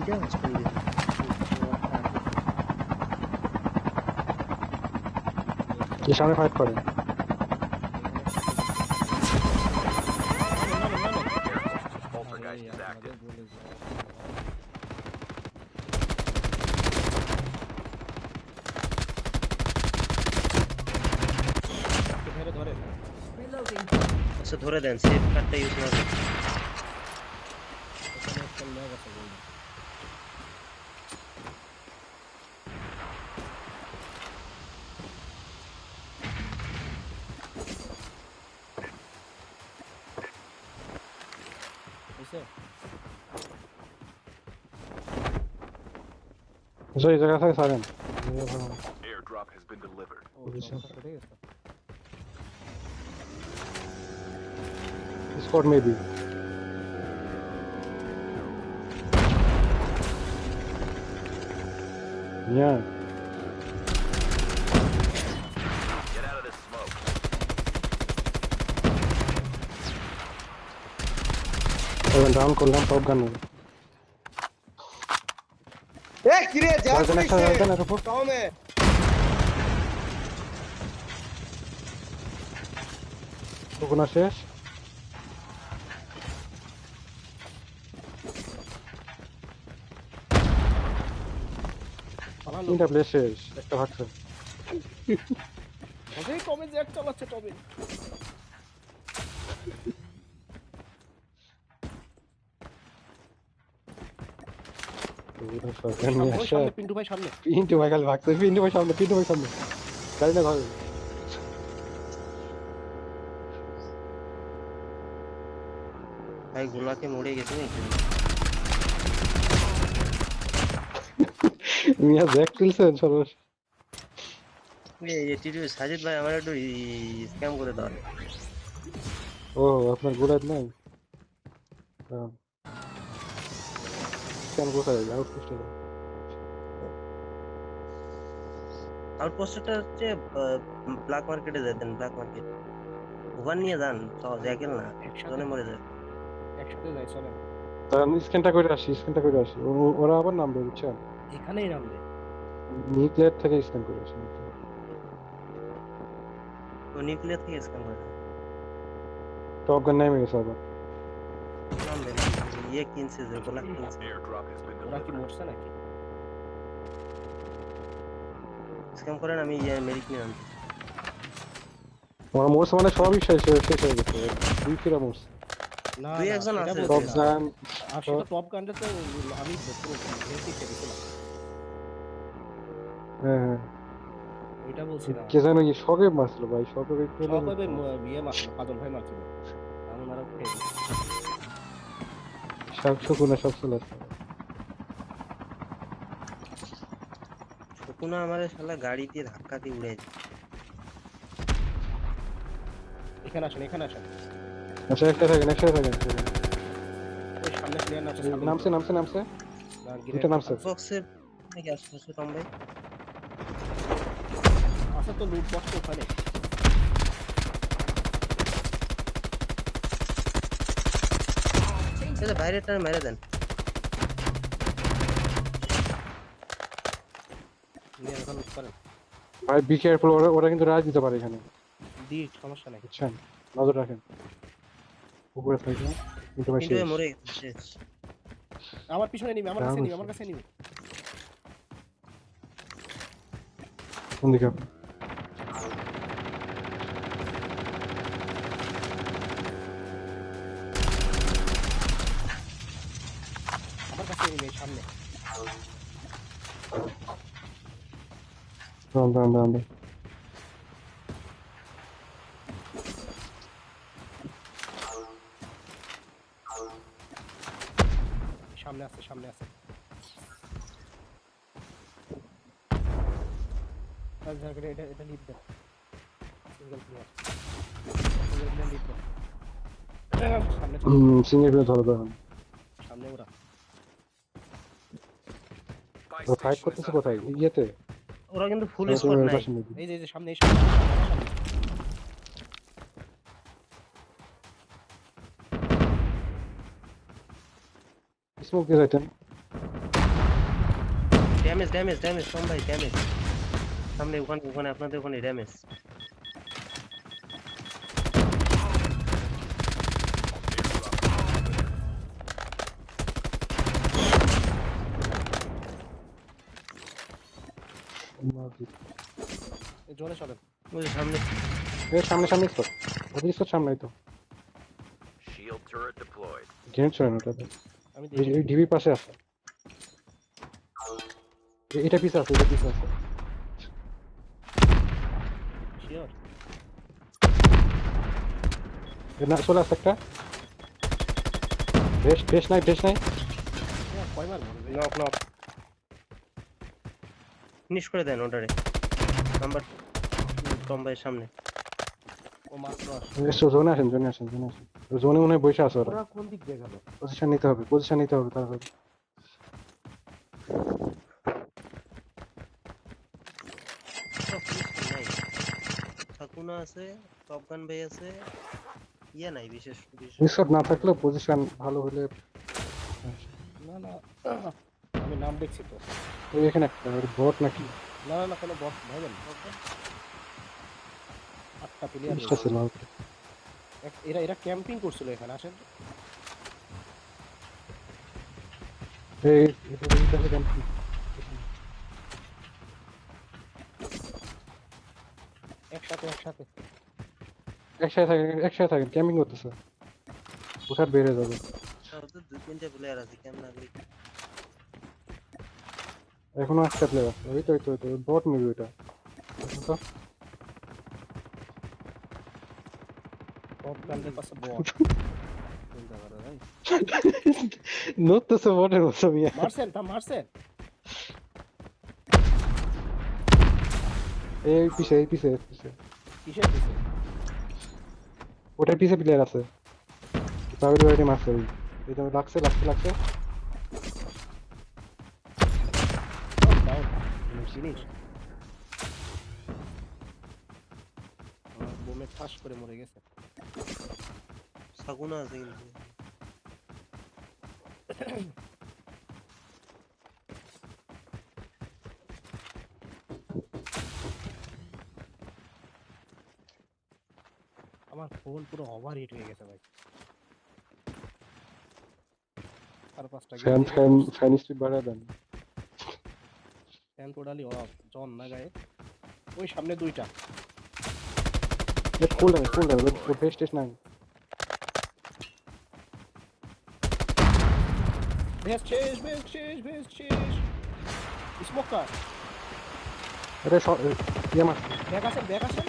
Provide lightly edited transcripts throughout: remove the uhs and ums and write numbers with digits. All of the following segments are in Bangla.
দুইটা স্টোন দিয়েছে যে সামনে ফাইট করে Poltergeist is active. Reloading. আচ্ছা ধরে দেন সেফ কার্ডটা ইউজ না করে so এই জায়গা থেকে সারেন Airdrop has been delivered. Score maybe yeah Get out of this smoke. এখন ডাউন করলাম টপ গান এ কি রে যা রাজন এর উপর কাউমে কোনা শেষ তিনটা প্লেস শেষ একটা ভাগছে ওই কমে জ্যাক চালাচ্ছে তবে পিন্টু ভাই সামনে পিন্টু ভাই খালি ভাগছে পিন্টু ভাই সামনে গাড়ি না ঘরে ভাই গোলাকে মরে গেছে নাকি মিয়া ব্যাক তুলছেন সর্বশ এই টিটু সাজিদ ভাই আমার একটু স্ক্যাম করে দাও ও আপনার গোলাত নাই কেন কোথায় আউটপোস্ট আউটপোস্টটা হচ্ছে ব্ল্যাক মার্কেটে যেতেন ব্ল্যাক মার্কেট ওখান নিয়ে যান সহজ একেল না জনে মরে যায় একসাথে যাই চলেন তাহলে স্ক্যানটা করে আসি ওরা আবার নামবে বুঝছেন এখানেই নামবে নিউক্লিয়ার থেকে স্ক্যান করে আসি তো নিউক্লিয়ার থেকে স্ক্যান করে টপ গান নেমে গেছে আবার নামবে ইয়ে কিনছে যে গোলা কিনছে Airdrop has been ওরা কি delivered. মরছে নাকি স্ক্যাম করেন আমি ইয়ে মেরিট নিয়ে আনছি ওরা মোর্স মানে সবই শেষ হয়ে গেছে দুই ফিরা মোর্স না দুই একজন আছে টপ গান আর সেটা টপ গানটা তো আমি পুরো ভেঙে দিয়েছিলাম হ্যাঁ ওইটা বলছি না কে জানো এই শকে মারছিল ভাই শকে একটু সবাই বিয়ে মারছিল পাদল ভাই মারছিল এমন আর সব শুকুনা সব চলে আসছে শুকুনা আমারে শালা গাড়ি দিয়ে ধাক্কা দিয়ে উড়ে এখানে আসেন আচ্ছা একটা থাকেন ওই সামনে প্লেয়ার নামছে দুটো নামছে বক্সের নাকি আসছে টম ভাই আচ্ছা তো লুট বক্স ওখানে সেটা বাইরেটা মেরে দেন নিয়ে এখন লুট করেন ভাই বি কেয়ারফুল ওরা কিন্তু রাজ দিতে পারে এখানে দি সমস্যা নাই বুঝছেন নজর রাখেন উপরে থাকবে কিন্তু ভাই কিন্তু মরে গেছে শেষ আমার পিছনে নিবি আমার কাছে নিবি কোন দিকে আমার কাছে নিবি সামনে দাঁড়ান সামনে আছে এটা লিড দাও সিঙ্গেল প্লেয়ার লিড দাও সামনে সিঙ্গেল প্লেয়ার ধরে দাঁড়ান সামনে ওরা Buy ও ফাইট station is করতেছে out. কোথায় ইয়েতে ওরা কিন্তু ফুল স্কোর নাই এই যে সামনে স্মোক দিয়ে যাইতেন ড্যামেজ ড্যামেজ ড্যামেজ সোম ভাই ড্যামেজ সামনে ওখানে ওখানে আপনাদের ওখানে ড্যামেজ এই জোনে চলেন। ওই যে সামনে সামনে সামনে স্পট ওদের স্পট সামনেই তো Shield turret deployed. গেম চলে না ওটাতে আমি এই দেখি। ডিবি পাশে আছে এটা পিছে আছে এটা পিছে আছে শিওর। না চলে আসছে একটা বেশ নাই কয় মার মরবে? নক নক ফিনিশ করে দেন ওটারে নাম্বার টম ভাইয়ের সামনে ও মাত্র আসছে। জোনে আসেন জোনে মনে হয় বসে আছে ওরা ওরা কোন দিক দিয়ে গেল? পজিশন নিতে হবে তাড়াতাড়ি নাই সাকুনা আছে টপগান ভাই আছে ইয়া নাই বিশেষ বিশেষ স্পট না থাকলেও পজিশন ভালো হলে না না আমি নাম দেখছি তো। ওই এখানে একটা বট নাকি না না না কোনো বস ভাবেন। 8টা প্লেয়ার। চেষ্টা ছিল এরা ক্যাম্পিং করছিল এখানে আসেন। এই এটা দেখেন একসাথে একসাথে থাকেন ক্যাম্পিং করতেছে ওখানে বেড়ে যাবে সব তো দুই তিনটা প্লেয়ার আছে কেমন লাগবে এখনো একটা প্লেয়ার আছে ওই তো বট মেবি ওইটা দেখুন তো টপ গানদের পাশে বস। চিন্তা করো ভাই। নড়তেছে বটের মতো মিয়া মারছেন মারছেন। এই পিছে কিসের পিছে? ওটার পিছে প্লেয়ার আছে তাহলে ওইটা মারছে এই তো লাগছে ডাউন ফিনিশ। বোমে ঠাস করে মরে গেছে। সাকুনা আছে কিন্তু আমার ফোন পুরো ওভার হিট হয়ে গেছে ভাই। আর 5টা ফ্যান স্পিড বাড়ায় দেন ফ্যান টোটালি অফ জন না গায়ে। ওই সামনে 2টা। ফুল ডাউন ও বেস্ট নাই বেশ শেষ। স্মোকার এটা ইয়ে মারছে ব্যাক আসেন।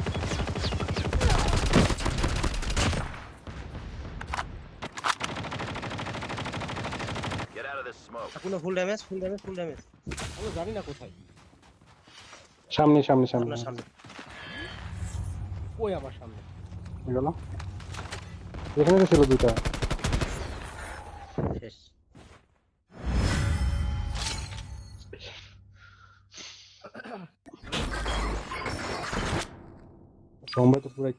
Get out of this smoke. সাকুনা ফুল ড্যামেজ আমি জানি না কোথায়। সামনে আপনার সামনে ওই আমার সামনে। গেল এখানে তো ছিল দুইটা শেষ সম্ভবত পুরাই